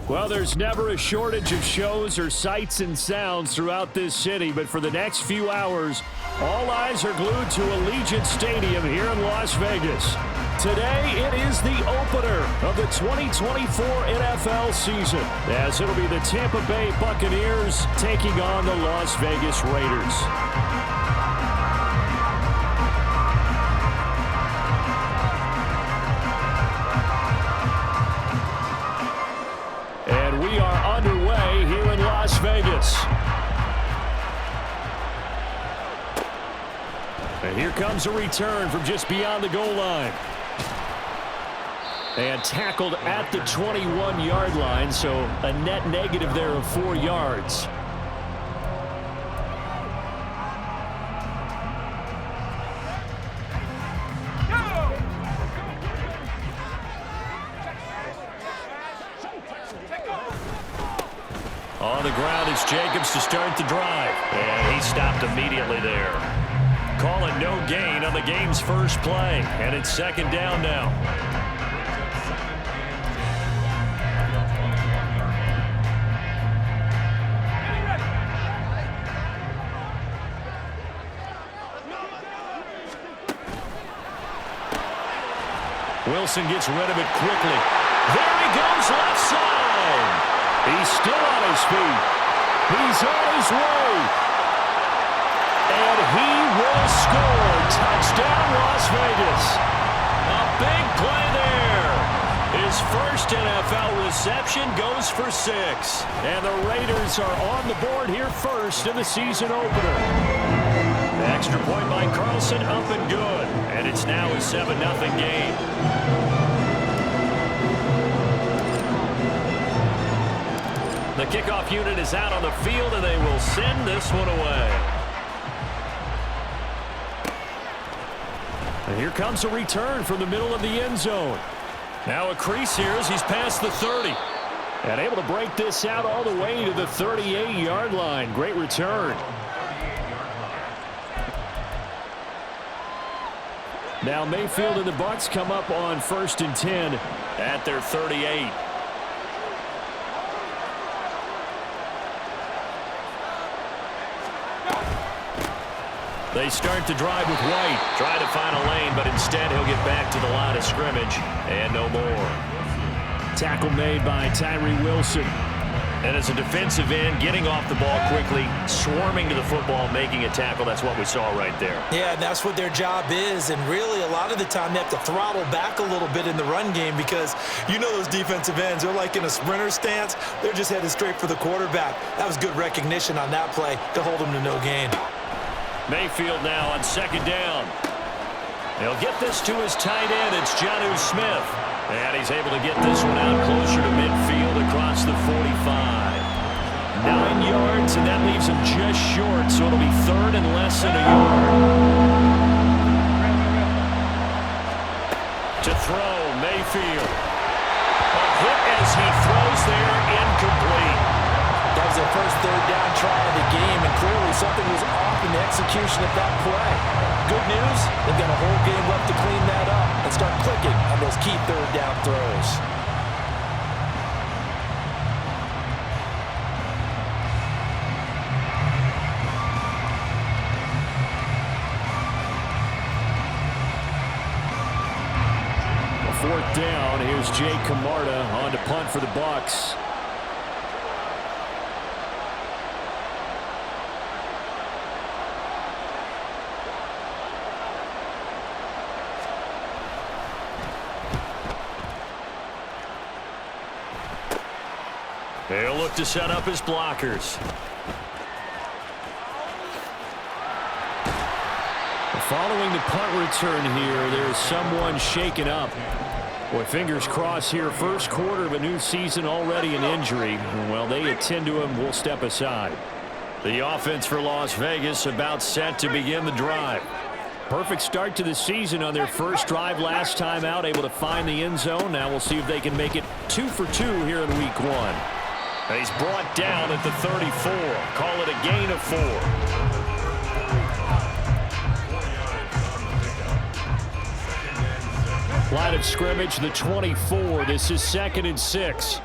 Well, there's never a shortage of shows or sights and sounds throughout this city, but for the next few hours, all eyes are glued to Allegiant Stadium here in Las Vegas. Today, it is the opener of the 2024 NFL season, as it'll be the Tampa Bay Buccaneers taking on the Las Vegas Raiders. And we are underway here in Las Vegas. And here comes a return from just beyond the goal line. And tackled at the 21-yard line, so a net negative there of 4 yards. On the ground is Jacobs to start the drive. And he stopped immediately there. Calling no gain on the game's first play. And it's second down now. Wilson gets rid of it quickly. There he goes left side. He's still on his feet. He's on his way. And he will score. Touchdown, Las Vegas. A big play there. His first NFL reception goes for 6. And the Raiders are on the board here first in the season opener. Extra point by Carlson, up and good. And it's now a 7-0 game. The kickoff unit is out on the field, and they will send this one away. And here comes a return from the middle of the end zone. Now a crease here as he's past the 30. And able to break this out all the way to the 38-yard line. Great return. Now Mayfield and the Bucs come up on 1st and 10 at their 38. They start the drive with White. Trying to find a lane, but instead he'll get back to the line of scrimmage. And no more. Tackle made by Tyree Wilson. And as a defensive end, getting off the ball quickly, swarming to the football, making a tackle. That's what we saw right there. Yeah, and that's what their job is. And really, a lot of the time, they have to throttle back a little bit in the run game because you know those defensive ends, they're like in a sprinter stance. They're just headed straight for the quarterback. That was good recognition on that play to hold them to no gain. Mayfield now on 2nd down. He'll get this to his tight end. It's Jonnu Smith. And he's able to get this one out closer to midfield across the 45. 9 yards, and that leaves him just short, so it'll be 3rd and less than a yard. To throw, Mayfield. A hit as he throws there, incomplete. That was their first 3rd down try of the game, and clearly something was off in the execution of that play. Good news, they've got a whole game left to clean that up and start clicking on those key 3rd down throws. A 4th down, here's Jake Camarda on to punt for the Bucs. They'll look to set up his blockers. Following the punt return here, there's someone shaken up. Boy, fingers crossed here. First quarter of a new season, already an injury. Well, they attend to him. We'll step aside. The offense for Las Vegas about set to begin the drive. Perfect start to the season on their first drive last time out, able to find the end zone. Now we'll see if they can make it 2 for 2 here in week 1. He's brought down at the 34. Call it a gain of 4. Line of scrimmage, the 24. This is 2nd and 6.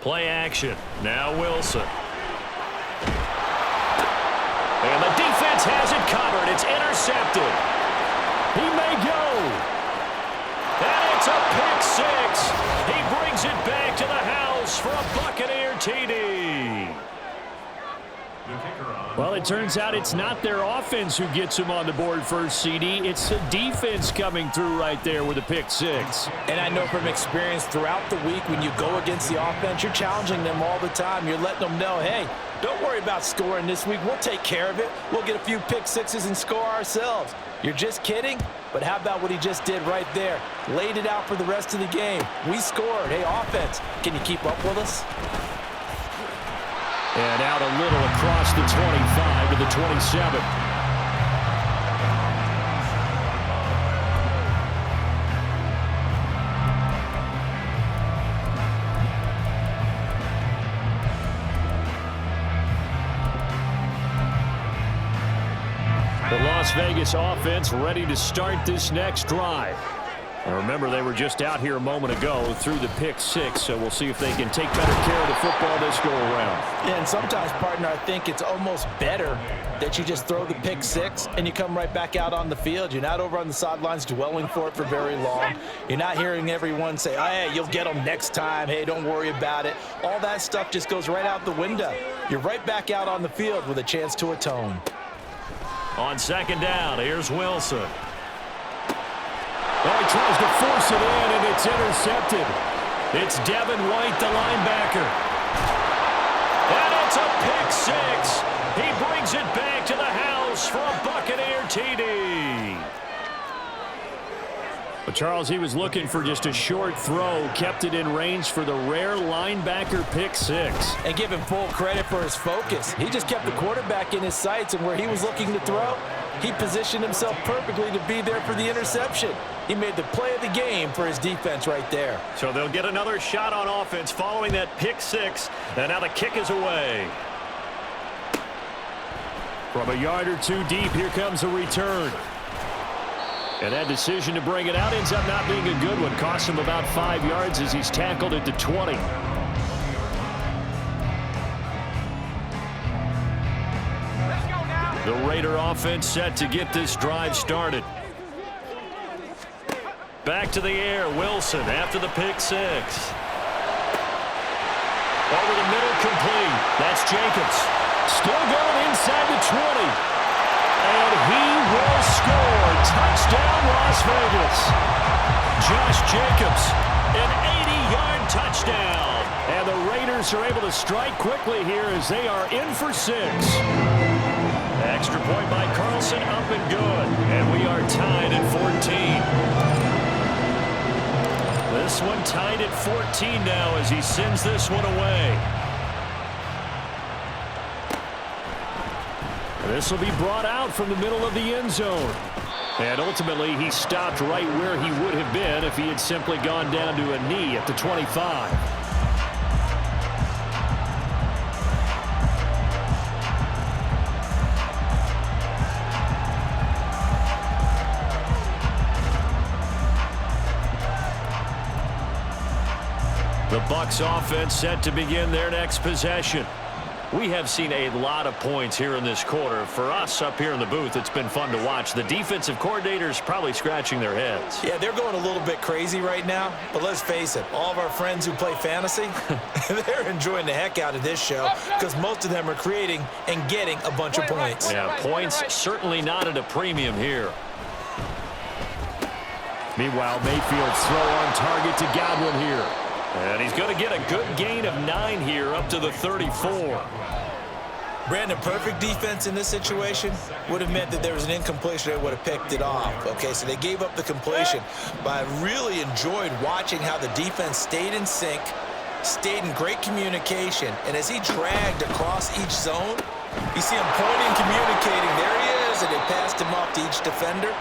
Play action. Now Wilson. And the defense has it covered. It's intercepted. He may go. And it's a pick six. He brings it back to the house for a Buccaneer TD. Well, it turns out it's not their offense who gets him on the board first, CD. It's the defense coming through right there with a pick six. And I know from experience throughout the week when you go against the offense, you're challenging them all the time. You're letting them know, hey, don't worry about scoring this week. We'll take care of it. We'll get a few pick sixes and score ourselves. You're just kidding? But how about what he just did right there? Laid it out for the rest of the game. We scored. Hey, offense, can you keep up with us? And out a little across the 25 to the 27. The Las Vegas offense ready to start this next drive. And remember, they were just out here a moment ago through the pick six, so we'll see if they can take better care of the football this go around. Yeah, and sometimes, partner, I think it's almost better that you just throw the pick six and you come right back out on the field. You're not over on the sidelines dwelling for it for very long. You're not hearing everyone say, oh, hey, you'll get them next time. Hey, don't worry about it. All that stuff just goes right out the window. You're right back out on the field with a chance to atone. On second down, here's Wilson. Oh, he tries to force it in, and it's intercepted. It's Devin White, the linebacker. And it's a pick six. He brings it back to the house for a Buccaneer TD. But Charles, he was looking for just a short throw, kept it in range for the rare linebacker pick six. And give him full credit for his focus. He just kept the quarterback in his sights, and where he was looking to throw, he positioned himself perfectly to be there for the interception. He made the play of the game for his defense right there. So they'll get another shot on offense following that pick six, and now the kick is away. From a yard or two deep, here comes a return. And that decision to bring it out ends up not being a good one. Costs him about 5 yards as he's tackled at the 20. The Raider offense set to get this drive started. Back to the air, Wilson after the pick six. Over the middle, complete. That's Jacobs. Still going inside the 20. And he will score. Touchdown, Las Vegas. Josh Jacobs, an 80-yard touchdown. And the Raiders are able to strike quickly here as they are in for 6. Extra point by Carlson, up and good. And we are tied at 14. This one tied at 14 now as he sends this one away. This will be brought out from the middle of the end zone. And ultimately, he stopped right where he would have been if he had simply gone down to a knee at the 25. The Bucs offense set to begin their next possession. We have seen a lot of points here in this quarter. For us up here in the booth, it's been fun to watch. The defensive coordinators probably scratching their heads. Yeah, they're going a little bit crazy right now. But let's face it, all of our friends who play fantasy, they're enjoying the heck out of this show because most of them are creating and getting a bunch of points. Yeah, points certainly not at a premium here. Meanwhile, Mayfield's throw on target to Godwin here. And he's going to get a good gain of 9 here up to the 34. Brandon, perfect defense in this situation would have meant that there was an incompletion. They would have picked it off. Okay, so they gave up the completion. But I really enjoyed watching how the defense stayed in sync, stayed in great communication. And as he dragged across each zone, you see him pointing, communicating. There he is, and they passed him off to each defender.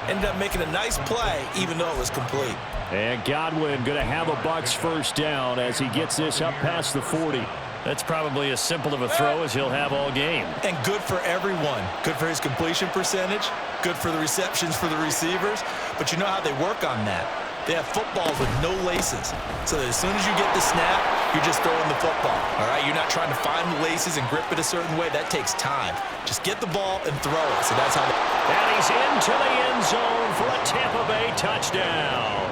Ended up making a nice play, even though it was complete. And Godwin going to have a Bucs first down as he gets this up past the 40. That's probably as simple of a throw as he'll have all game. And good for everyone. Good for his completion percentage. Good for the receptions for the receivers. But you know how they work on that. They have footballs with no laces. So that as soon as you get the snap, you're just throwing the football. All right, you're not trying to find the laces and grip it a certain way. That takes time. Just get the ball and throw it. So that's how And he's into the end zone for a Tampa Bay touchdown.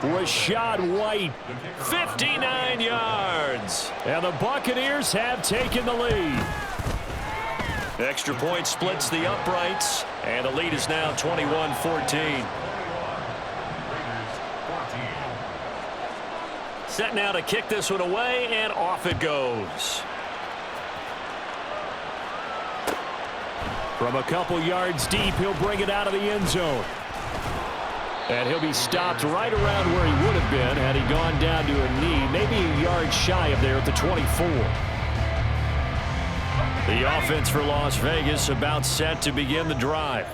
Rashad White, 59 yards. And the Buccaneers have taken the lead. Extra point splits the uprights, and the lead is now 21-14. Set now to kick this one away, and off it goes. From a couple yards deep, he'll bring it out of the end zone. And he'll be stopped right around where he would have been had he gone down to a knee, maybe a yard shy of there at the 24. The offense for Las Vegas about set to begin the drive.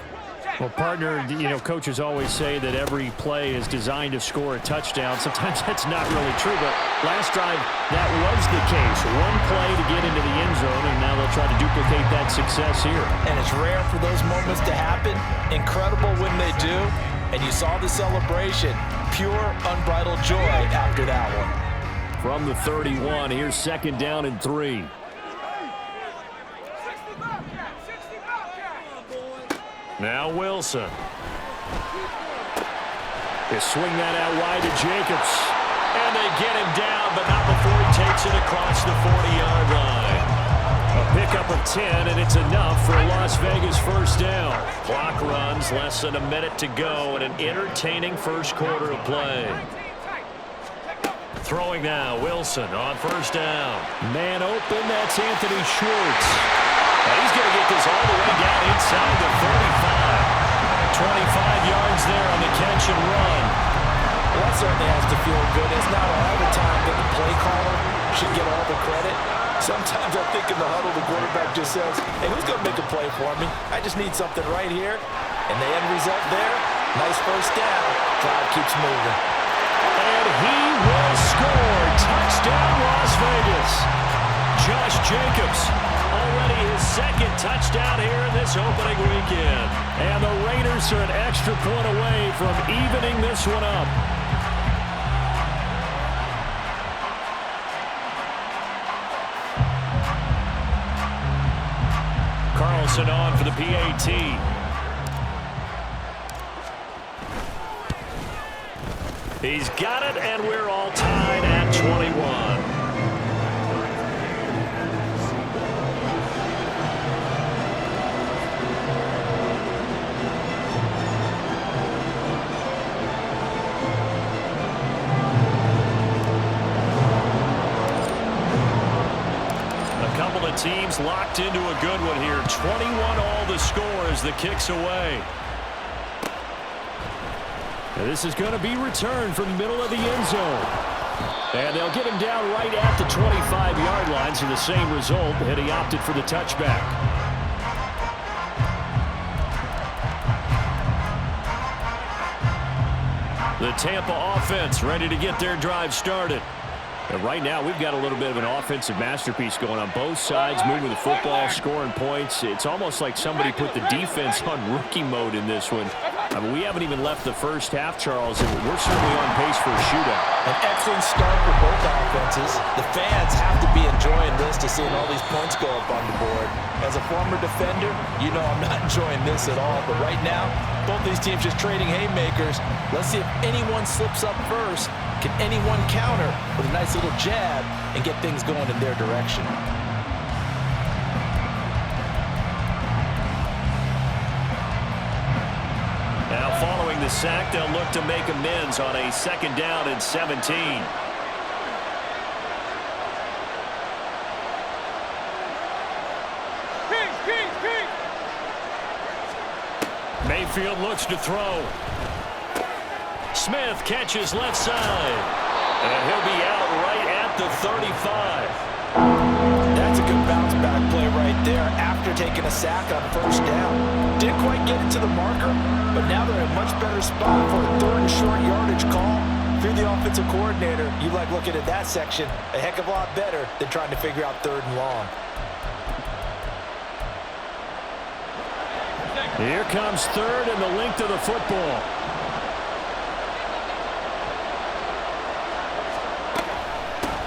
Well, partner, you know, coaches always say that every play is designed to score a touchdown. Sometimes that's not really true, but last drive, that was the case. One play to get into the end zone, and now they'll try to duplicate that success here. And it's rare for those moments to happen. Incredible when they do. And you saw the celebration. Pure, unbridled joy after that one. From the 31, here's second down and 3. Now Wilson. They swing that out wide to Jacobs. And they get him down, but not before he takes it across the 40-yard line. A pickup of 10, and it's enough for a Las Vegas first down. Clock runs, less than a minute to go, and an entertaining first quarter of play. Throwing now, Wilson on first down. Man open, that's Anthony Schwartz. And he's going to get this all the way down inside the 35. 25 yards there on the catch and run. Well, that certainly has to feel good. It's not all the time that the play caller should get all the credit. Sometimes I think in the huddle, the quarterback just says, hey, who's going to make a play for me? I just need something right here. And the end result there, nice first down. Drive keeps moving. And he will score. Touchdown, Las Vegas. Josh Jacobs, already his second touchdown here in this opening weekend. And the Raiders are an extra point away from evening this one up. Carlson on for the PAT. He's got it, and we're all tied at 21. Teams locked into a good one here. 21 all the score as the kick's away. Now this is going to be returned from the middle of the end zone. And they'll get him down right at the 25-yard line, so the same result, and he opted for the touchback. The Tampa offense ready to get their drive started. And right now, we've got a little bit of an offensive masterpiece going on both sides, moving the football, scoring points. It's almost like somebody put the defense on rookie mode in this one. I mean, we haven't even left the first half, Charles, and we're certainly on pace for a shootout. An excellent start for both offenses. The fans have to be enjoying this to seeing all these points go up on the board. As a former defender, you know I'm not enjoying this at all. But right now, both these teams just trading haymakers. Let's see if anyone slips up first. Can anyone counter with a nice little jab and get things going in their direction? Now following the sack, they'll look to make amends on a second down and 17. Mayfield looks to throw. Smith catches left side. And he'll be out right at the 35. That's a good bounce back play right there after taking a sack on first down. Didn't quite get it to the marker, but now they're in a much better spot for a third and short yardage call. If you're the offensive coordinator, you like looking at that section a heck of a lot better than trying to figure out third and long. Here comes third and the length of the football.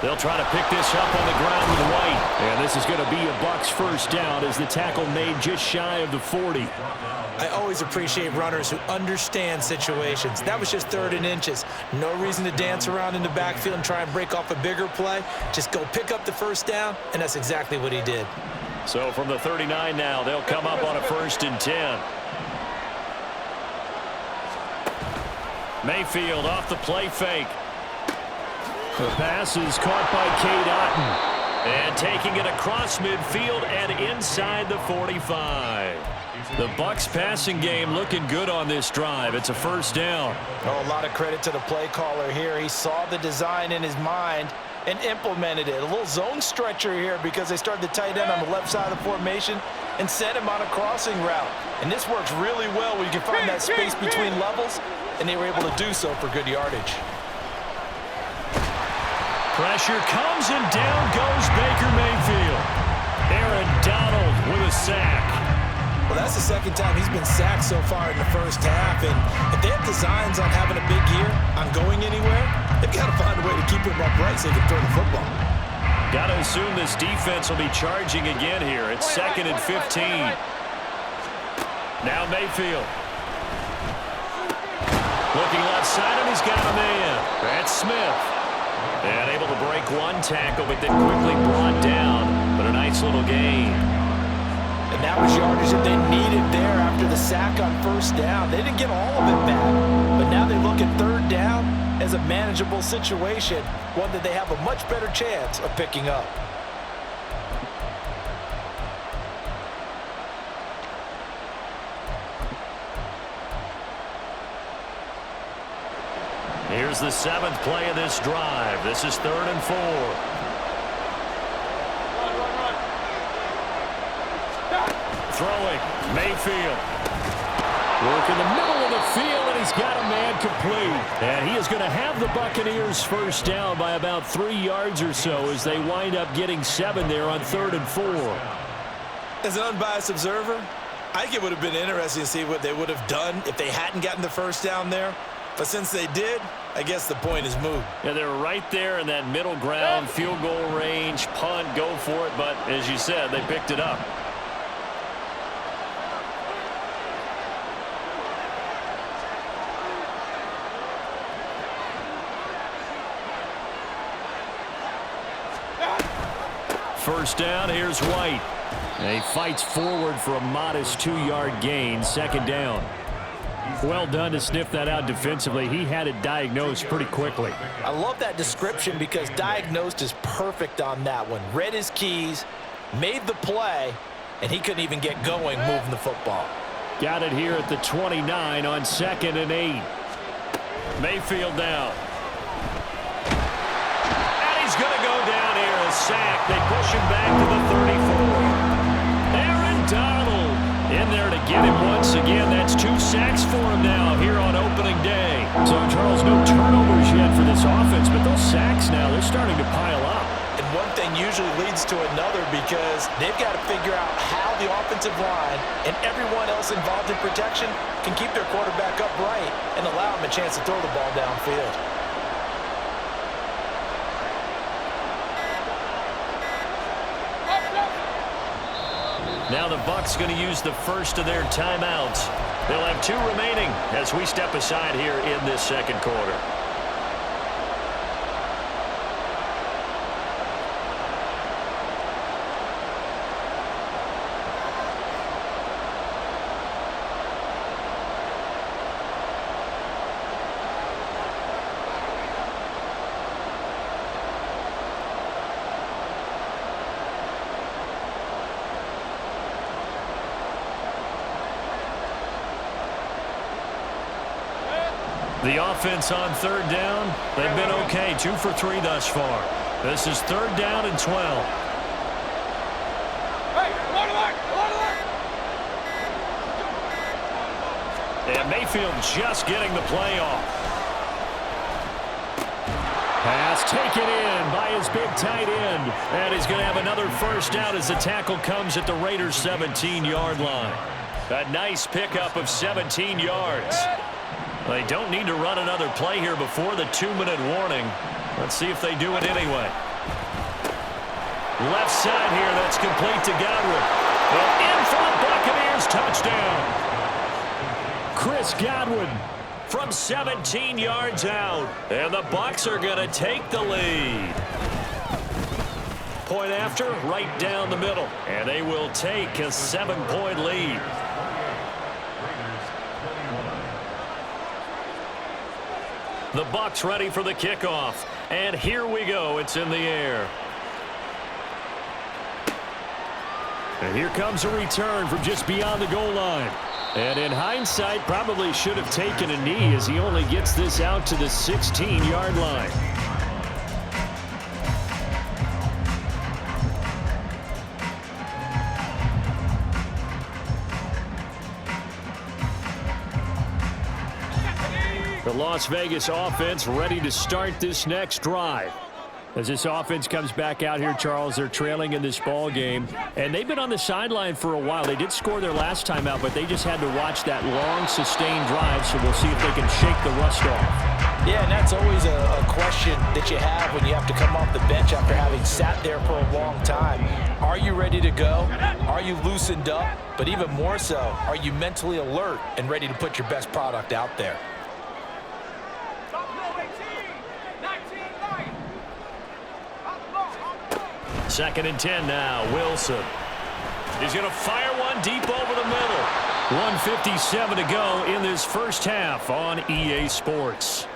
They'll try to pick this up on the ground with White. And this is going to be a Bucs first down as the tackle made just shy of the 40. I always appreciate runners who understand situations. That was just 3rd and inches. No reason to dance around in the backfield and try and break off a bigger play. Just go pick up the first down, and that's exactly what he did. So from the 39 now, they'll come up on a 1st and 10. Mayfield off the play fake. The pass is caught by Cade Otton. And taking it across midfield and inside the 45. The Bucs passing game looking good on this drive. It's a first down. Oh, a lot of credit to the play caller here. He saw the design in his mind and implemented it. A little zone stretcher here because they started the tight end on the left side of the formation and sent him on a crossing route. And this works really well when you can find that space between levels, and they were able to do so for good yardage. Pressure comes, and down goes Baker Mayfield. Aaron Donald with a sack. Well, that's the 2nd time he's been sacked so far in the first half. And if they have designs on having a big year, on going anywhere, they've got to find a way to keep him upright so they can throw the football. Got to assume this defense will be charging again here. It's 2nd and 15. Now Mayfield. Looking left side, and he's got a man. That's Smith. And able to break one tackle, but then quickly brought down. But a nice little gain. And that was yardage that they needed there after the sack on 1st down. They didn't get all of it back, but now they look at 3rd down as a manageable situation, one that they have a much better chance of picking up. Here's the 7th play of this drive. This is 3rd and 4. Throwing, Mayfield. Work in the middle of the field, and he's got a man complete. And he is going to have the Buccaneers first down by about 3 yards or so as they wind up getting 7 there on 3rd and 4. As an unbiased observer, I think it would have been interesting to see what they would have done if they hadn't gotten the first down there. But since they did, I guess the point is moot. Yeah, they're right there in that middle ground, field goal range, punt, go for it. But as you said, they picked it up. First down, here's White. And he fights forward for a modest 2-yard gain, 2nd down. Well done to sniff that out defensively. He had it diagnosed pretty quickly. I love that description because diagnosed is perfect on that one. Read his keys, made the play, and he couldn't even get going moving the football. Got it here at the 29 on 2nd and 8. Mayfield down. And he's going to go down here, a sack. They push him back to the 34. Aaron Donald in there to get him once again. That's 2 sacks for him now here on opening day. So, Charles, no turnovers yet for this offense, but those sacks now, they're starting to pile up. And one thing usually leads to another because they've got to figure out how the offensive line and everyone else involved in protection can keep their quarterback upright and allow him a chance to throw the ball downfield. Now the Bucs going to use the first of their timeouts. They'll have 2 remaining as we step aside here in this 2nd quarter. The offense on 3rd down, they've been okay, 2 for 3 thus far. This is 3rd down and 12. And Mayfield just getting the play off. Pass taken in by his big tight end. And he's going to have another first down as the tackle comes at the Raiders' 17-yard line. A nice pickup of 17 yards. They don't need to run another play here before the 2-minute warning. Let's see if they do it anyway. Left side here, that's complete to Godwin. And in for the Buccaneers, touchdown. Chris Godwin from 17 yards out. And the Bucs are going to take the lead. Point after, right down the middle. And they will take a 7-point lead. The Bucs ready for the kickoff. And here we go. It's in the air. And here comes a return from just beyond the goal line. And in hindsight, probably should have taken a knee as he only gets this out to the 16-yard line. The Las Vegas offense ready to start this next drive. As this offense comes back out here, Charles, they're trailing in this ball game, and they've been on the sideline for a while. They did score their last time out, but they just had to watch that long, sustained drive, so we'll see if they can shake the rust off. Yeah, and that's always a question that you have when you have to come off the bench after having sat there for a long time. Are you ready to go? Are you loosened up? But even more so, are you mentally alert and ready to put your best product out there? Second and 10 now. Wilson. He's going to fire one deep over the middle. 1:57 to go in this first half on EA Sports.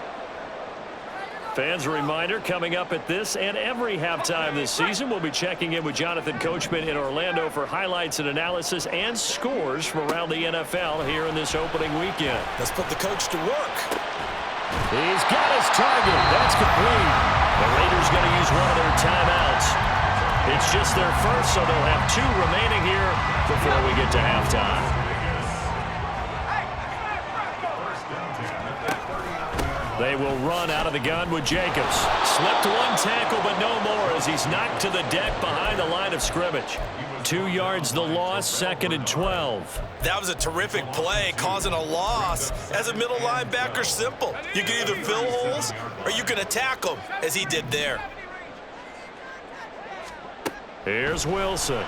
Fans, a reminder, coming up at this and every halftime this season, we'll be checking in with Jonathan Coachman in Orlando for highlights and analysis and scores from around the NFL here in this opening weekend. Let's put the coach to work. He's got his target. That's complete. The Raiders going to use one of their timeouts. It's just their first, so they'll have 2 remaining here before we get to halftime. They will run out of the gun with Jacobs. Slipped one tackle, but no more as he's knocked to the deck behind the line of scrimmage. 2 yards the loss, 2nd and 12. That was a terrific play, causing a loss. As a middle linebacker, simple. You can either fill holes or you can attack them, as he did there. Here's Wilson.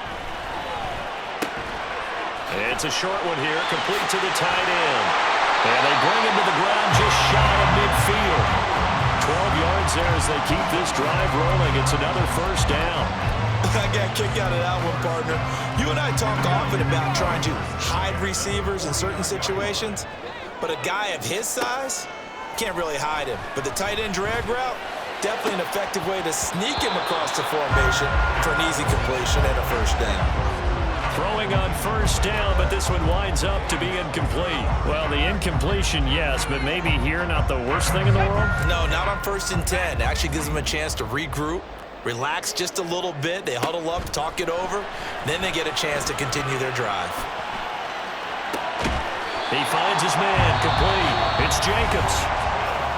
It's a short one here, complete to the tight end. And they bring him to the ground just shy of midfield. 12 yards there as they keep this drive rolling. It's another first down. I got a kick out of that one, partner. You and I talk often about trying to hide receivers in certain situations, but a guy of his size can't really hide him. But the tight end drag route, definitely an effective way to sneak him across the formation for an easy completion and a first down. Throwing on first down, but this one winds up to be incomplete. Well, the incompletion, yes, but maybe here not the worst thing in the world? No, not on 1st and 10. It actually gives them a chance to regroup, relax just a little bit. They huddle up, talk it over. Then they get a chance to continue their drive. He finds his man, complete. It's Jacobs.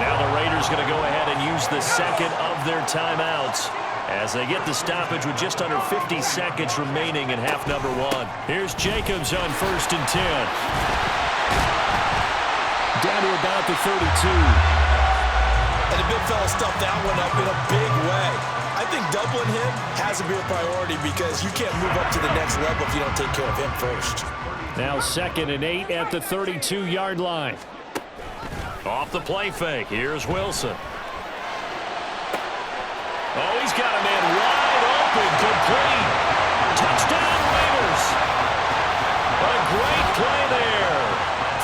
Now the Raiders going to go ahead and use the second of their timeouts as they get the stoppage with just under 50 seconds remaining in half number 1. Here's Jacobs on 1st and 10. Down to about the 32. And the big fella stuffed that one up in a big way. I think doubling him has to be a priority because you can't move up to the next level if you don't take care of him first. Now 2nd and 8 at the 32-yard line. Off the play fake. Here's Wilson. Oh, he's got a man wide open, complete. Touchdown, Raiders. A great play there.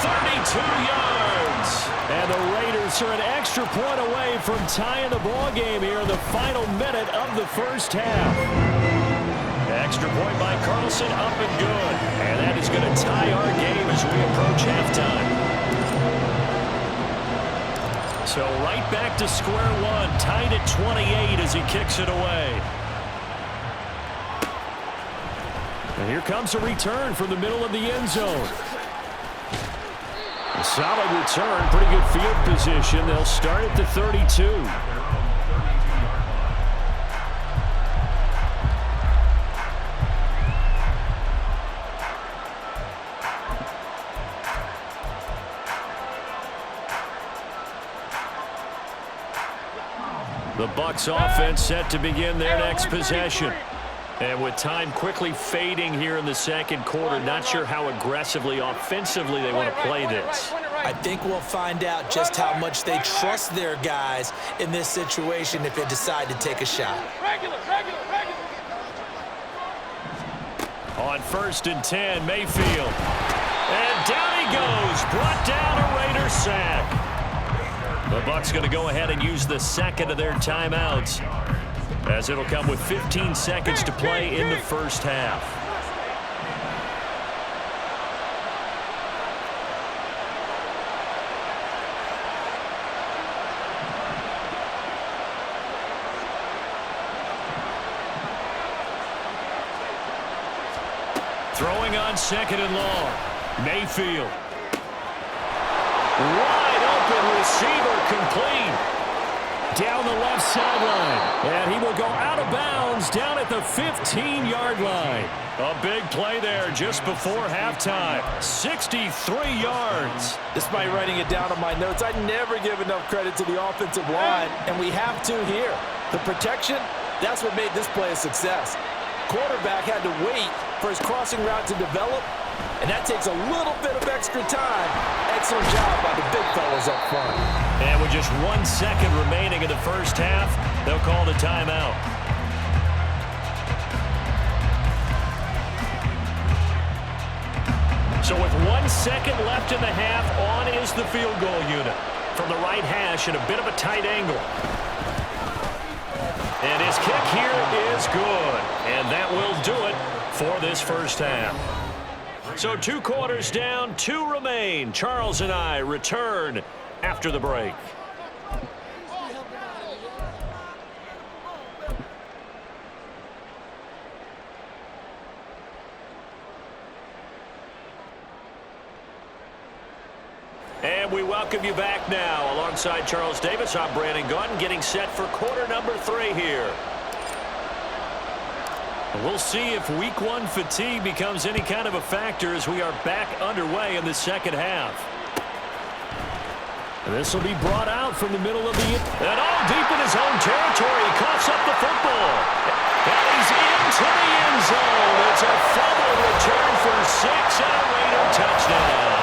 32 yards. And the Raiders are an extra point away from tying the ball game here in the final minute of the first half. Extra point by Carlson, up and good. And that is going to tie our game as we approach halftime. So right back to square one, tied at 28 as he kicks it away. And here comes a return from the middle of the end zone. A solid return, pretty good field position. They'll start at the 32. The Bucs offense set to begin their next possession. And with time quickly fading here in the second quarter, not sure how aggressively, offensively they want to play this. I think we'll find out just how much they trust their guys in this situation if they decide to take a shot. On 1st and 10, Mayfield. And down he goes. Brought down a Raider sack. The Bucs going to go ahead and use the second of their timeouts, as it'll come with 15 seconds to play in the first half. Throwing on 2nd and long. Mayfield. Wide open receiver, complete. Down the left sideline. And he will go out of bounds down at the 15-yard line. A big play there just before halftime. 63 yards. Despite writing it down on my notes, I never give enough credit to the offensive line, and we have to here. The protection, that's what made this play a success. Quarterback had to wait for his crossing route to develop, and that takes a little bit of extra time. Excellent job by the big fellas up front. And with just 1 second remaining in the first half, they'll call the timeout. So with 1 second left in the half, on is the field goal unit. From the right hash at a bit of a tight angle. And his kick here is good. And that will do it for this first half. So 2 quarters down, 2 remain. Charles and I return after the break. And we welcome you back now. Alongside Charles Davis, I'm Brandon Gunn, getting set for quarter number 3 here. We'll see if week 1 fatigue becomes any kind of a factor as we are back underway in the second half. This will be brought out from the middle of the... And all deep in his own territory. He coughs up the football. And he's into the end zone. It's a fumble return for 6 and a Raider touchdown.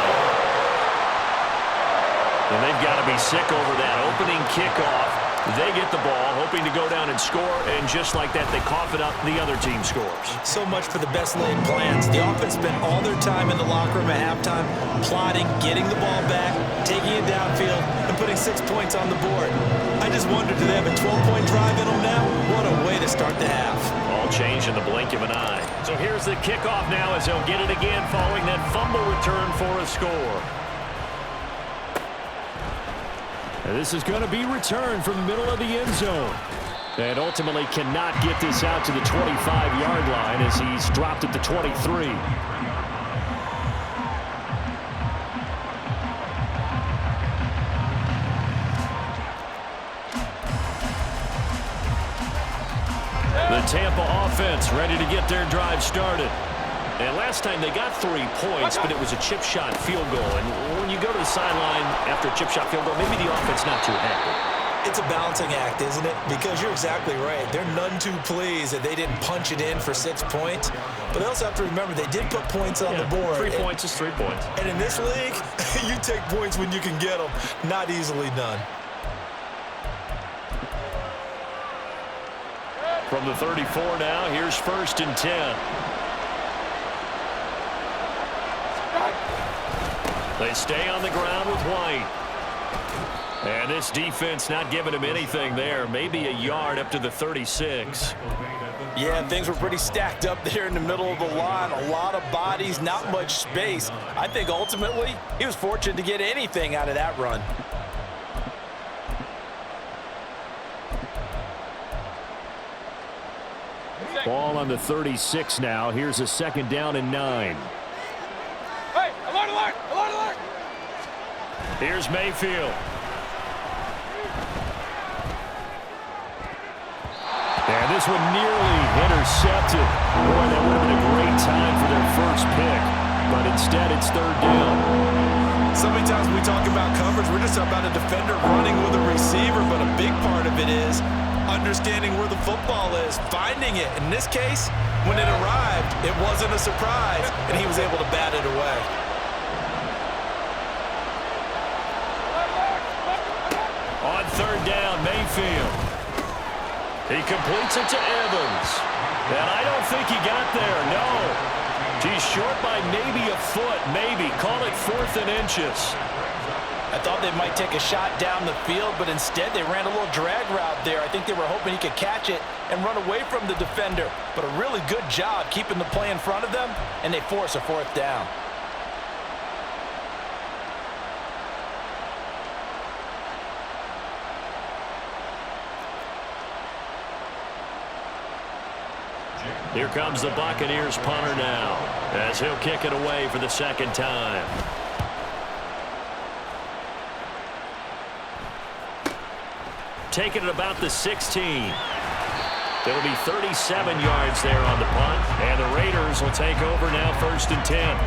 And they've got to be sick over that opening kickoff. They get the ball, hoping to go down and score, and just like that, they cough it up, the other team scores. So much for the best laid plans. The offense spent all their time in the locker room at halftime, plotting, getting the ball back, taking it downfield, and putting 6 points on the board. I just wonder, do they have a 12-point drive in them now? What a way to start the half. All changed in the blink of an eye. So here's the kickoff now as they'll get it again following that fumble return for a score. And this is going to be returned from the middle of the end zone. And ultimately cannot get this out to the 25-yard line as he's dropped at the 23. The Tampa offense ready to get their drive started. And last time they got 3 points, but it was a chip shot field goal. And when you go to the sideline after a chip shot field goal, maybe the offense not too happy. It's a balancing act, isn't it? Because you're exactly right. They're none too pleased that they didn't punch it in for 6 points. But they also have to remember they did put points on the board. 3 points is 3 points. And in this league, you take points when you can get them. Not easily done. From the 34 now, here's 1st and 10. They stay on the ground with White. And this defense not giving him anything there. Maybe a yard up to the 36. Yeah, things were pretty stacked up there in the middle of the line. A lot of bodies, not much space. I think ultimately he was fortunate to get anything out of that run. Ball on the 36 now. Here's a 2nd down and 9. Hey, alert, alert, alert, alert. Here's Mayfield. And this one nearly intercepted. Boy, that would have been a great time for their first pick. But instead, it's 3rd down. So many times when we talk about coverage, we're just about a defender running with a receiver, but a big part of it is understanding where the football is, finding it. In this case, when it arrived, it wasn't a surprise, and he was able to bat it away. On third down, Mayfield. He completes it to Evans. And I don't think he got there, no. He's short by maybe a foot, maybe. Call it 4th and inches. I thought they might take a shot down the field, but instead they ran a little drag route there. I think they were hoping he could catch it and run away from the defender. But a really good job keeping the play in front of them, and they force a 4th down. Here comes the Buccaneers punter now, as he'll kick it away for the second time. Taking it about the 16. It'll be 37 yards there on the punt, and the Raiders will take over now 1st and 10.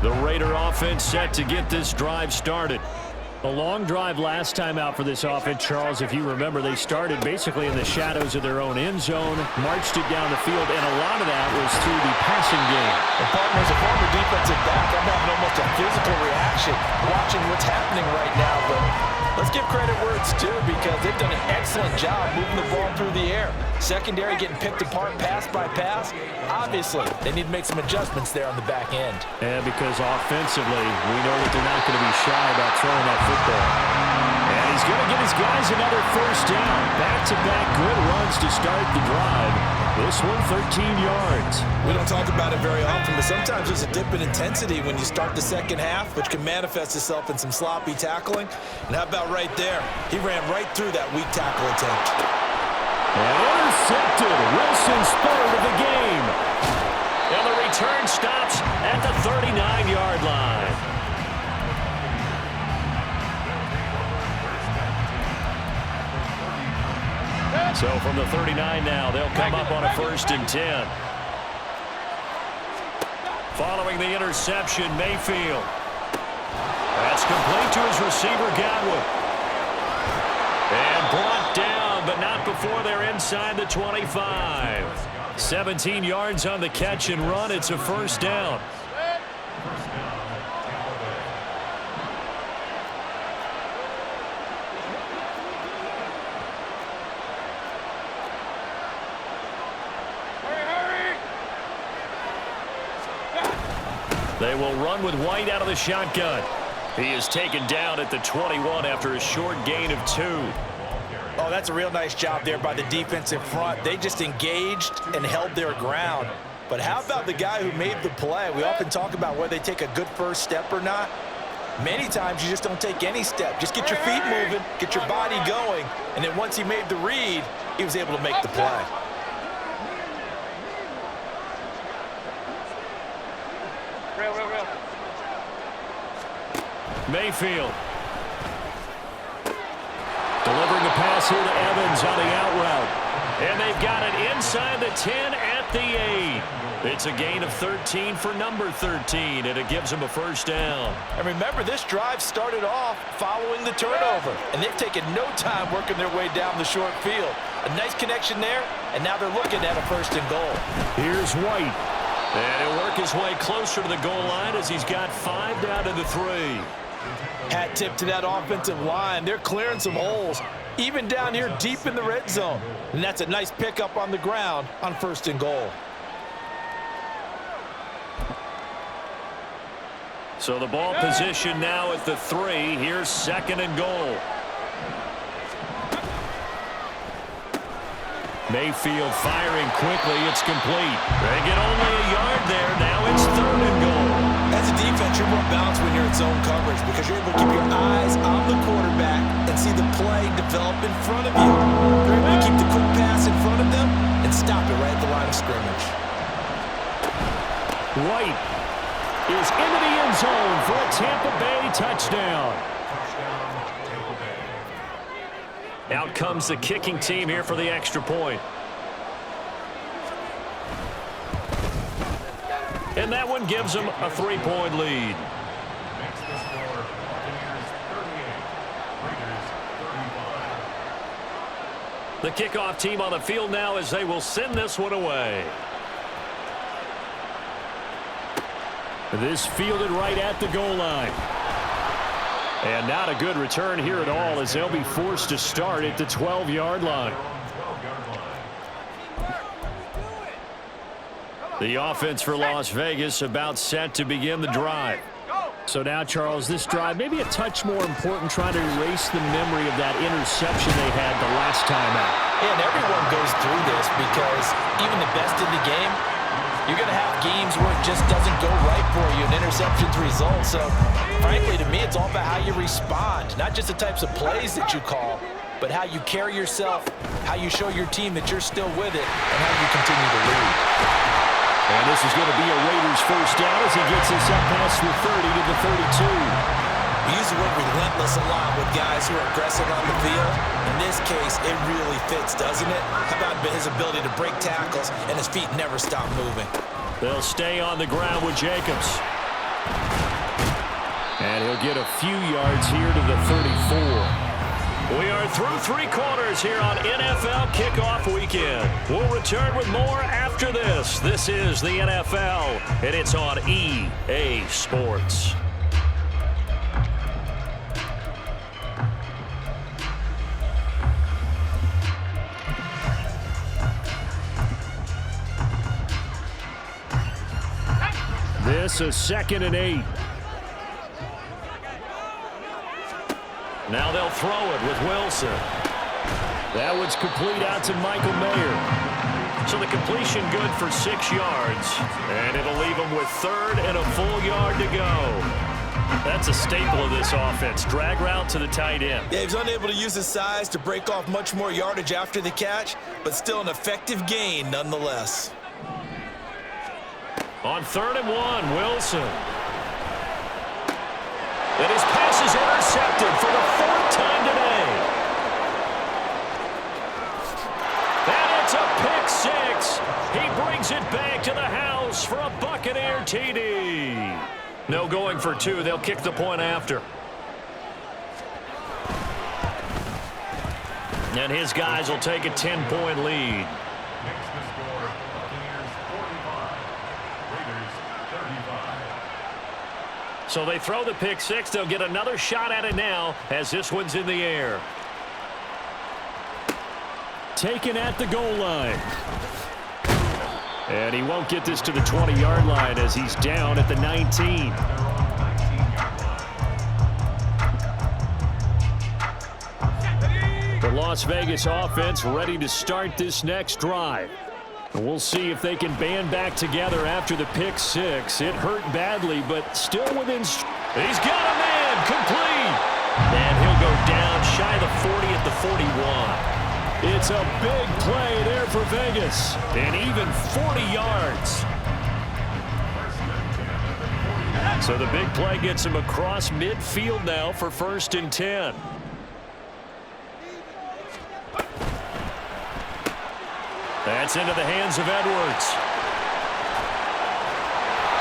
The Raider offense set to get this drive started. A long drive last time out for this offense, Charles. If you remember, they started basically in the shadows of their own end zone, marched it down the field, and a lot of that was through the passing game. And partner, as a former defensive back, I'm having almost a physical reaction watching what's happening right now. But let's give credit where it's due, because they've done an excellent job moving the ball through the air. Secondary getting picked apart pass by pass. Obviously, they need to make some adjustments there on the back end. Yeah, because offensively, we know that they're not going to be shy about throwing that football. And he's going to get his guys another 1st down. Back-to-back good runs to start the drive. This one, 13 yards. We don't talk about it very often, but sometimes there's a dip in intensity when you start the second half, which can manifest itself in some sloppy tackling. And how about right there? He ran right through that weak tackle attempt. And intercepted. Wilson spurred of the game. And the return stops at the 39-yard line. So from the 39 now, they'll come up on a 1st and 10. Following the interception, Mayfield. That's complete to his receiver, Godwin. And brought down, but not before they're inside the 25. 17 yards on the catch and run. It's a 1st down. They will run with White out of the shotgun. He is taken down at the 21 after a short gain of 2. Oh, that's a real nice job there by the defensive front. They just engaged and held their ground. But how about the guy who made the play? We often talk about whether they take a good first step or not. Many times you just don't take any step. Just get your feet moving, get your body going, and then once he made the read, he was able to make the play. Real. Mayfield. Delivering the pass here to Evans on the out route. And they've got it inside the 10 at the 8. It's a gain of 13 for number 13, and it gives them a 1st down. And remember, this drive started off following the turnover, and they've taken no time working their way down the short field. A nice connection there, and now they're looking at a 1st and goal. Here's White. And he'll work his way closer to the goal line as he's got 5 down to the 3. Hat tip to that offensive line. They're clearing some holes, even down here deep in the red zone. And that's a nice pickup on the ground on 1st and goal. So the ball position now at the 3. Here's 2nd and goal. Mayfield firing quickly. It's complete. They get only a yard there. Now it's 3rd and goal. As a defense, you're more balanced when you're in zone coverage because you're able to keep your eyes on the quarterback and see the play develop in front of you. You're able to keep the quick pass in front of them and stop it right at the line of scrimmage. White is into the end zone for a Tampa Bay touchdown. Out comes the kicking team here for the extra point. And that one gives them a 3-point lead. Makes the score Buccaneers 38, Raiders 35. The kickoff team on the field now as they will send this one away. This fielded right at the goal line. And not a good return here at all as they'll be forced to start at the 12-yard line. The offense for Las Vegas about set to begin the drive. So now, Charles, this drive maybe a touch more important, trying to erase the memory of that interception they had the last time out. Yeah, and everyone goes through this because even the best in the game, you're going to have games where it just doesn't go right for you and interceptions result. So, frankly, to me, it's all about how you respond, not just the types of plays that you call, but how you carry yourself, how you show your team that you're still with it, and how you continue to lead. And this is going to be a Raiders first down as he gets this up past the 30 to the 32. We use the word relentless a lot with guys who are aggressive on the field. In this case, it really fits, doesn't it? How about his ability to break tackles and his feet never stop moving? They'll stay on the ground with Jacobs. And he'll get a few yards here to the 34. We are through 3 quarters here on NFL Kickoff Weekend. We'll return with more after this. This is the NFL, and it's on EA Sports. This is 2nd and 8. Now they'll throw it with Wilson. That one's complete out to Michael Mayer. So the completion good for 6 yards. And it'll leave them with 3rd and a full yard to go. That's a staple of this offense. Drag route to the tight end. Yeah, he's unable to use his size to break off much more yardage after the catch, but still an effective gain nonetheless. On 3rd and 1, Wilson. And his pass is intercepted for the 4th time today. And it's a pick 6. He brings it back to the house for a Buccaneer TD. No going for 2. They'll kick the point after. And his guys will take a 10-point lead. Makes the score Buccaneers 45, Raiders 35. So they throw the pick 6. They'll get another shot at it now as this one's in the air. Taken at the goal line. And he won't get this to the 20-yard line as he's down at the 19. The Las Vegas offense ready to start this next drive. We'll see if they can band back together after the pick 6. It hurt badly, but still within. He's got a man complete. And he'll go down shy of the 40 at the 41. It's a big play there for Vegas. And even 40 yards. So the big play gets him across midfield now for 1st and 10. That's into the hands of Edwards.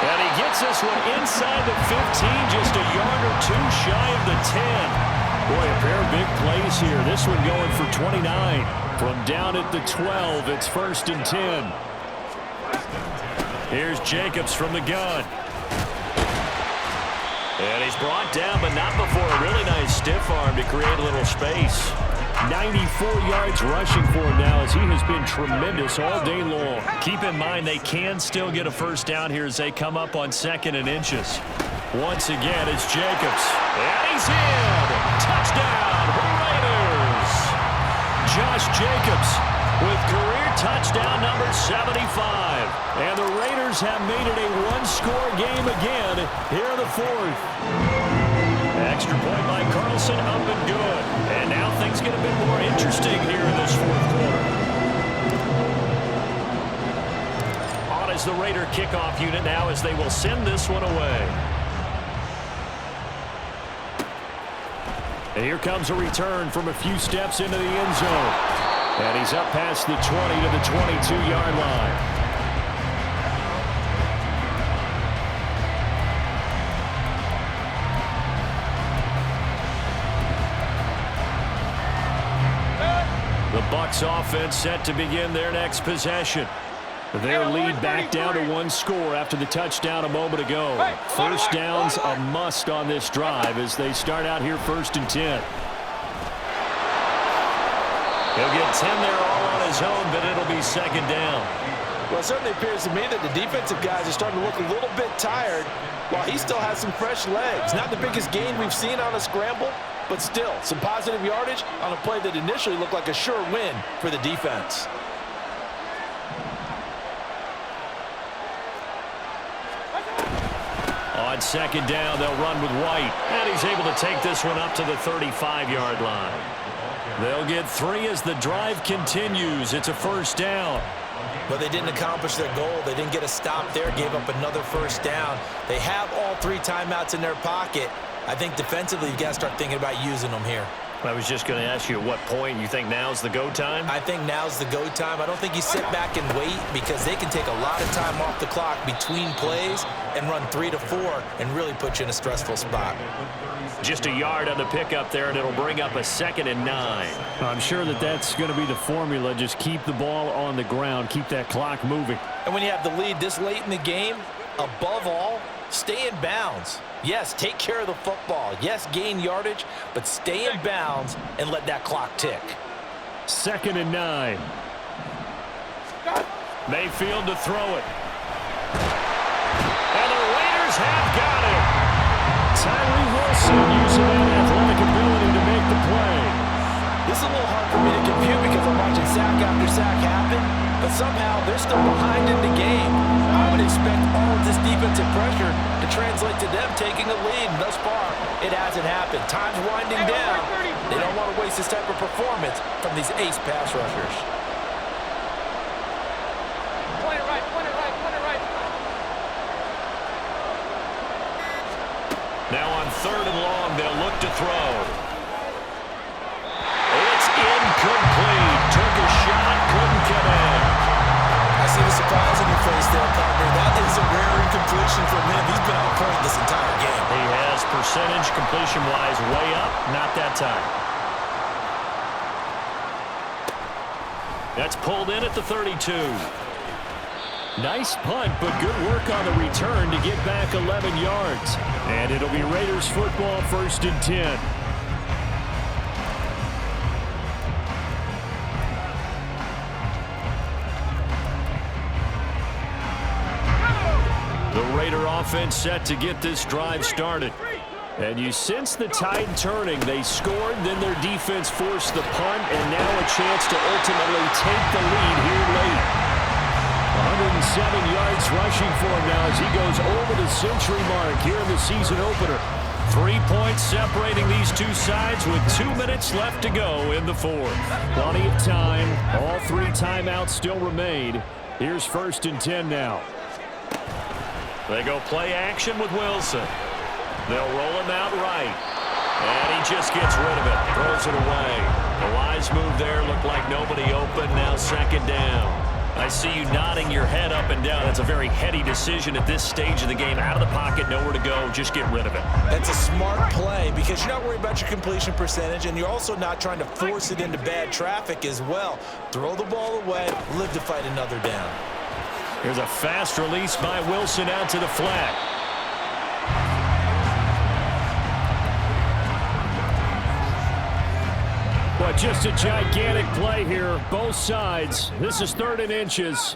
And he gets this one inside the 15, just a yard or 2 shy of the 10. Boy, a pair of big plays here. This one going for 29. From down at the 12, it's 1st and 10. Here's Jacobs from the gun. And he's brought down, but not before a really nice stiff arm to create a little space. 94 yards rushing for him now as he has been tremendous all day long. Keep in mind they can still get a first down here as they come up on 2nd and inches. Once again, it's Jacobs. And he's in! Touchdown, Raiders! Josh Jacobs with career touchdown number 75. And the Raiders have made it a one-score game again here in the 4th. Extra point by Carlson, up and good. And now things get a bit more interesting here in this 4th quarter. On is the Raider kickoff unit now as they will send this one away. And here comes a return from a few steps into the end zone. And he's up past the 20 to the 22-yard line. Bucs offense set to begin their next possession. Their lead back down to 1 score after the touchdown a moment ago. First down's a must on this drive as they start out here 1st and 10. He'll get 10 there all on his own, but it'll be 2nd down. Well, it certainly appears to me that the defensive guys are starting to look a little bit tired while he still has some fresh legs. Not the biggest gain we've seen on a scramble, but still some positive yardage on a play that initially looked like a sure win for the defense. On 2nd down, they'll run with White, and he's able to take this one up to the 35-yard line. They'll get 3 as the drive continues. It's a 1st down. But they didn't accomplish their goal. They didn't get a stop there, gave up another 1st down. They have all 3 timeouts in their pocket. I think defensively you've got to start thinking about using them here. I was just going to ask you at what point you think now's the go time? I think now's the go time. I don't think you sit back and wait because they can take a lot of time off the clock between plays and run 3 to 4 and really put you in a stressful spot. Just a yard on the pickup there, and it'll bring up a 2nd and 9. I'm sure that's going to be the formula. Just keep the ball on the ground, keep that clock moving. And when you have the lead this late in the game, above all, stay in bounds. Yes, take care of the football. Yes, gain yardage, but stay in bounds and let that clock tick. 2nd and 9. Mayfield to throw it. And the Raiders have got it. Tyree Wilson using that athletic ability to make the play. This is a little hard for me to compute because I'm watching sack after sack happen, but somehow they're still behind in the game. I would expect all of this defensive pressure to translate to them taking a lead, and thus far, it hasn't happened. Time's winding down. They don't want to waste this type of performance from these ace pass rushers. Point it right, point it right, point it right. Now on 3rd and long, they'll look to throw. It's incomplete. Took a shot, couldn't get in. I see the surprise in your face there, partner. That is a rare incompletion from him. He's been on point this entire game. He has percentage completion-wise way up, not that time. That's pulled in at the 32. Nice punt, but good work on the return to get back 11 yards. And it'll be Raiders football 1st and 10. The Raider offense set to get this drive started. And you sense the tide turning. They scored, then their defense forced the punt, and now a chance to ultimately take the lead here late. 107 yards rushing for him now as he goes over the century mark here in the season opener. 3 points separating these two sides with 2 minutes left to go in the 4th. Plenty of time. All 3 timeouts still remain. Here's 1st and 10 now. They go play action with Wilson. They'll roll him out right. And he just gets rid of it. Throws it away. The wise move there. Looked like nobody open. Now 2nd down. I see you nodding your head up and down. That's a very heady decision at this stage of the game. Out of the pocket, nowhere to go. Just get rid of it. That's a smart play because you're not worried about your completion percentage, and you're also not trying to force it into bad traffic as well. Throw the ball away. Live to fight another down. Here's a fast release by Wilson out to the flat. But just a gigantic play here, both sides. This is 3rd and inches.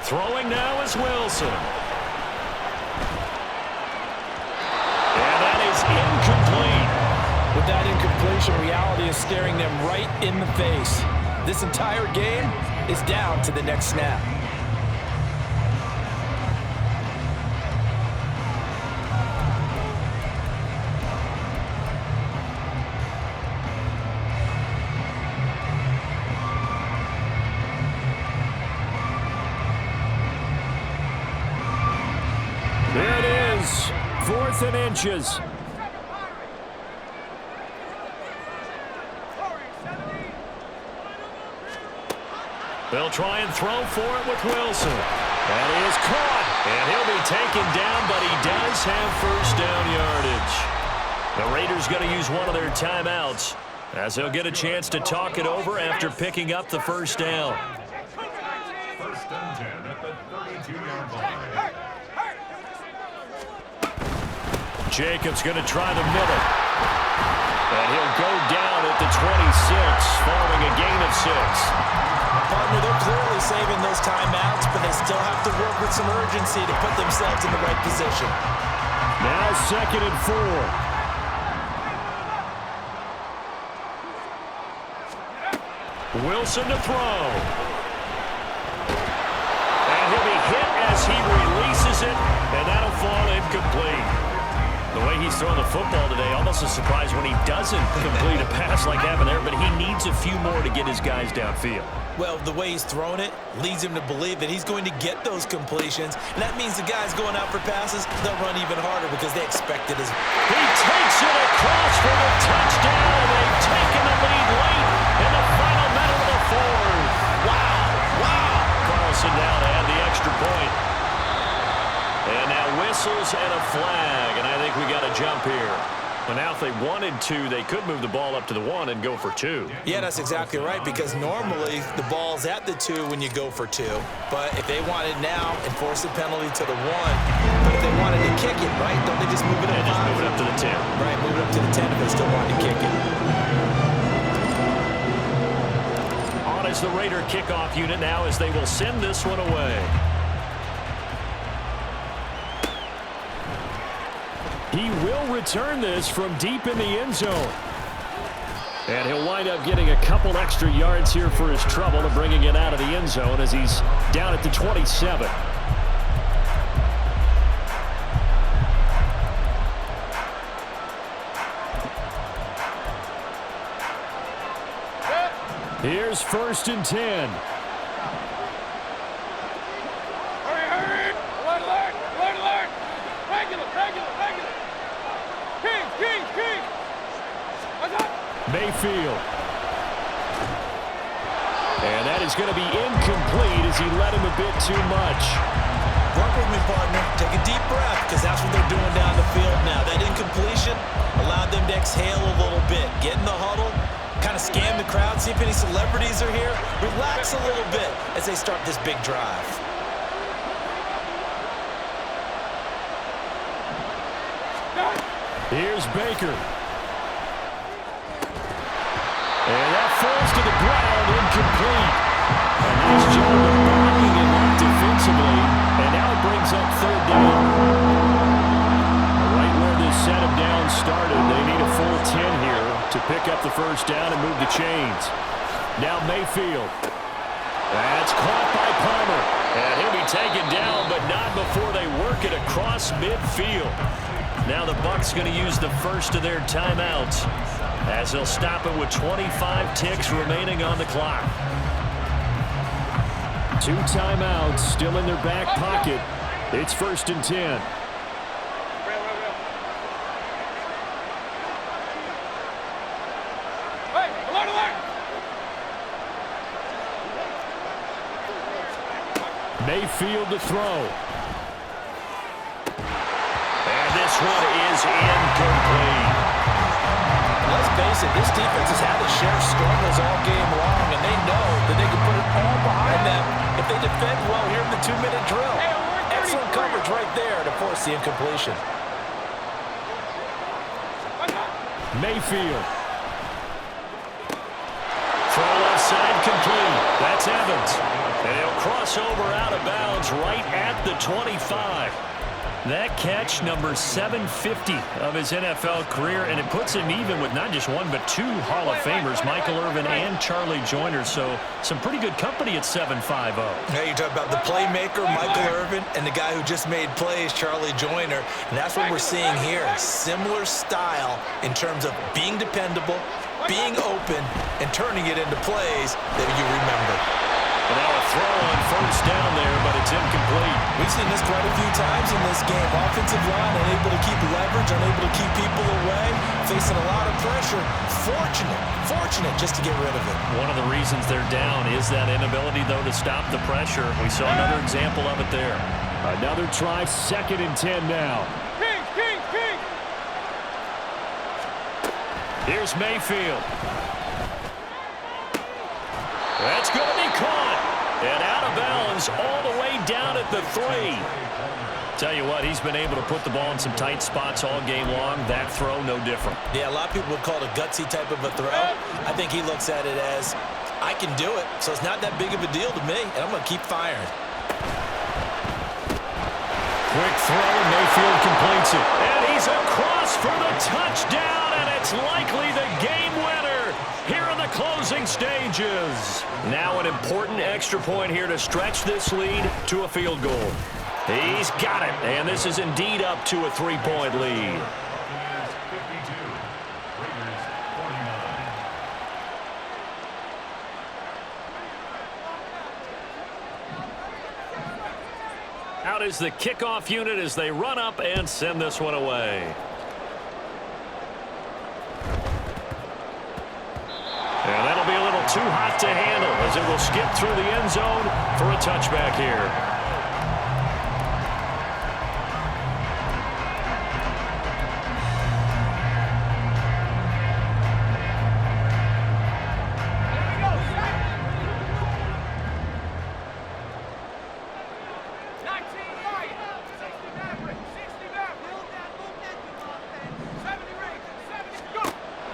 Throwing now is Wilson. And that is incomplete. With that incompletion, reality is staring them right in the face. This entire game is down to the next snap. There it is, 4th and inches. They'll try and throw for it with Wilson. That is caught. And he'll be taken down, but he does have first down yardage. The Raiders going to use one of their timeouts as they'll get a chance to talk it over after picking up the first down. First and 10 at the 32-yard line. Jacobs going to try the middle. And he'll go down at the 26 following a gain of 6. Partner, they're clearly saving those timeouts, but they still have to work with some urgency to put themselves in the right position. Now 2nd and 4. Wilson to throw. And he'll be hit as he releases it, and that'll fall incomplete. The way he's throwing the football today, almost a surprise when he doesn't complete a pass like happened there, but he needs a few more to get his guys downfield. Well, the way he's thrown it leads him to believe that he's going to get those completions, and that means the guys going out for passes, they'll run even harder because they expect it as he takes it across for the touchdown. They've taken the lead late in the final minute of the fourth. Wow. Carlson now to add the extra point. And now whistles and a flag, and I think we got a jump here. Well, now if they wanted to, they could move the ball up to the 1 and go for 2. Yeah, that's exactly right, because normally the ball's at the 2 when you go for 2. But if they wanted now, enforce a penalty to the 1. But if they wanted to kick it, right, don't they just move it up? Yeah, just move it up to the 10. Right, move it up to the 10 if they still wanted to kick it. On is the Raider kickoff unit now as they will send this one away. He will return this from deep in the end zone. And he'll wind up getting a couple extra yards here for his trouble and bringing it out of the end zone as he's down at the 27. Here's 1st and 10. Hurry. Alert. Regular. King. What's up? Mayfield. And that is going to be incomplete as he let him a bit too much. Work with me, partner. Take a deep breath, because that's what they're doing down the field now. That incompletion allowed them to exhale a little bit. Get in the huddle, kind of scan the crowd, see if any celebrities are here. Relax a little bit as they start this big drive. Here's Baker. And that falls to the ground, incomplete. A nice job of blocking him up defensively. And now it brings up 3rd down. Right where this set him down started, they need a full 10 here to pick up the first down and move the chains. Now Mayfield. That's caught by Palmer. And he'll be taken down, but not before they work it across midfield. Now the Bucs going to use the first of their timeouts as they'll stop it with 25 ticks remaining on the clock. 2 timeouts still in their back pocket. It's 1st and 10. Hey, alert. Mayfield to throw. And this one is incomplete. Let's face it, this defense has had its share of struggles all game long, and they know that they can put it all behind them if they defend well here in the 2-minute drill. Excellent coverage right there to force the incompletion. Mayfield. Throw left side complete. That's Evans. And he'll cross over out of bounds right at the 25. That catch, number 750 of his NFL career, and it puts him even with not just one but 2 Hall of Famers, Michael Irvin and Charlie Joyner. So some pretty good company at 750. Now you talk about the playmaker, Michael Irvin, and the guy who just made plays, Charlie Joyner. And that's what we're seeing here. Similar style in terms of being dependable, being open, and turning it into plays that you remember. And now a throw on first down there, but it's incomplete. We've seen this quite a few times in this game. Offensive line unable to keep leverage, unable to keep people away, facing a lot of pressure. Fortunate just to get rid of it. One of the reasons they're down is that inability, though, to stop the pressure. We saw another example of it there. Another try, 2nd and 10 now. King. Here's Mayfield. That's going to be caught. And out of bounds all the way down at the 3. Tell you what, he's been able to put the ball in some tight spots all game long. That throw, no different. Yeah, a lot of people would call it a gutsy type of a throw. I think he looks at it as, I can do it, so it's not that big of a deal to me, and I'm going to keep firing. Quick throw, and Mayfield completes it. And he's across for the touchdown, and it's likely the game winner here in the closing stages. Now an important extra point here to stretch this lead to a field goal. He's got it, and this is indeed up to a 3-point lead. Buccaneers 52, Raiders 49. Out is the kickoff unit as they run up and send this one away. And that'll be a little too hot to handle as it will skip through the end zone for a touchback here.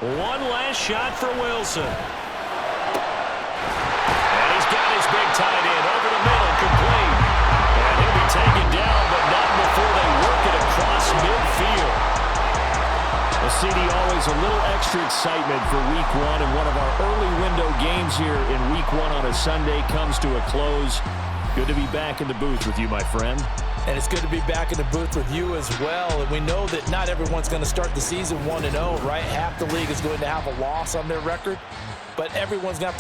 One last shot for Wilson. And he's got his big tight end over the middle, complete. And he'll be taken down, but not before they work it across midfield. Well, CD, always a little extra excitement for Week 1, and one of our early window games here in Week 1 on a Sunday comes to a close. Good to be back in the booth with you, my friend. And it's good to be back in the booth with you as well. And we know that not everyone's going to start the season 1-0, right? Half the league is going to have a loss on their record. But everyone's going to have